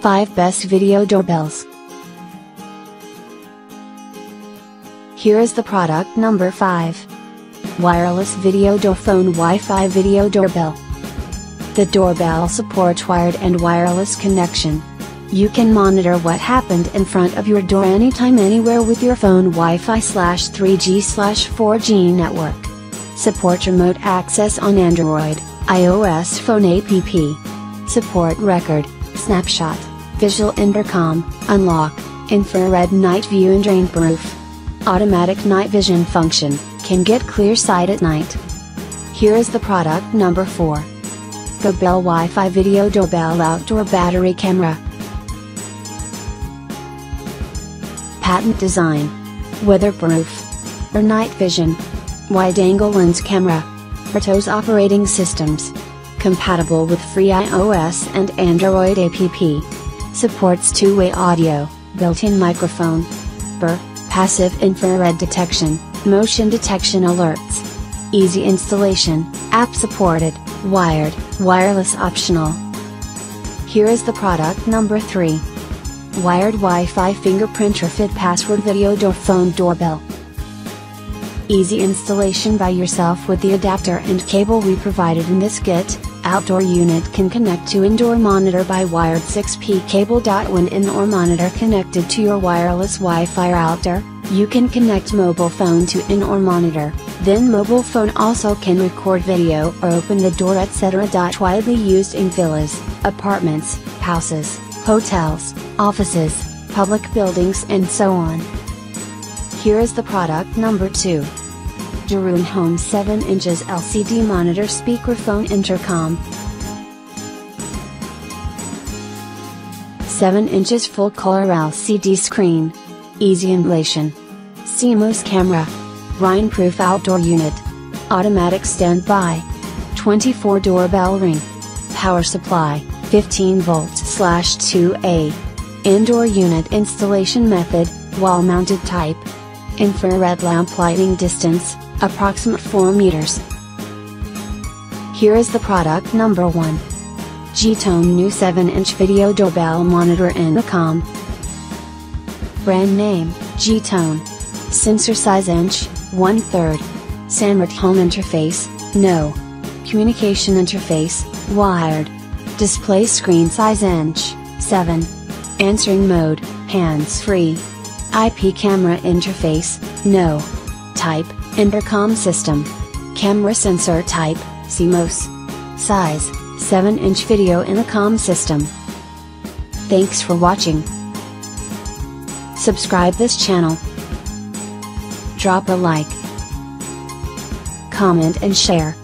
5 Best Video Doorbells. Here is the product number 5. Wireless Video Doorphone Wi-Fi Video Doorbell. The doorbell supports wired and wireless connection. You can monitor what happened in front of your door anytime anywhere with your phone Wi-Fi/3G/4G network. Support remote access on Android, iOS phone app. Support record, snapshot, visual intercom, unlock, infrared night view and rainproof. Automatic night vision function, can get clear sight at night. Here is the product number 4. Cobell Wi-Fi Video Doorbell Outdoor Battery Camera. Patent design. Weatherproof. Or night vision. Wide-angle lens camera. RTOS operating systems. Compatible with free iOS and Android app. Supports two-way audio, built-in microphone. Passive infrared detection, motion detection alerts. Easy installation, app supported, wired, wireless optional. Here is the product number 3. Wired Wi-Fi Fingerprint or Fit Password Video Doorphone Doorbell. Easy installation by yourself with the adapter and cable we provided in this kit. Outdoor unit can connect to indoor monitor by wired 6P cable. When indoor monitor connected to your wireless Wi-Fi router, you can connect mobile phone to indoor monitor, then mobile phone also can record video or open the door etc. Widely used in villas, apartments, houses, hotels, offices, public buildings and so on. Here is the product number 2. JERUAN Home 7 inches LCD Monitor Speakerphone Intercom. 7 inches full color LCD screen. Easy installation. CMOS camera. Rainproof outdoor unit. Automatic standby. 24 doorbell ring. Power supply, 15 volts/2A. Indoor unit installation method, wall mounted type. Infrared lamp lighting distance, approximate 4 meters. Here is the product number 1. JeaTone new 7-inch video doorbell monitor Intercom. Brand name, JeaTone. Sensor size inch, 1/3. Smart home interface, no. Communication interface, wired. Display screen size inch, 7. Answering mode, hands-free. IP camera interface, no. Type, intercom system. Camera sensor type, CMOS. Size, 7-inch video intercom system. Thanks for watching. Subscribe this channel. Drop a like, comment and share.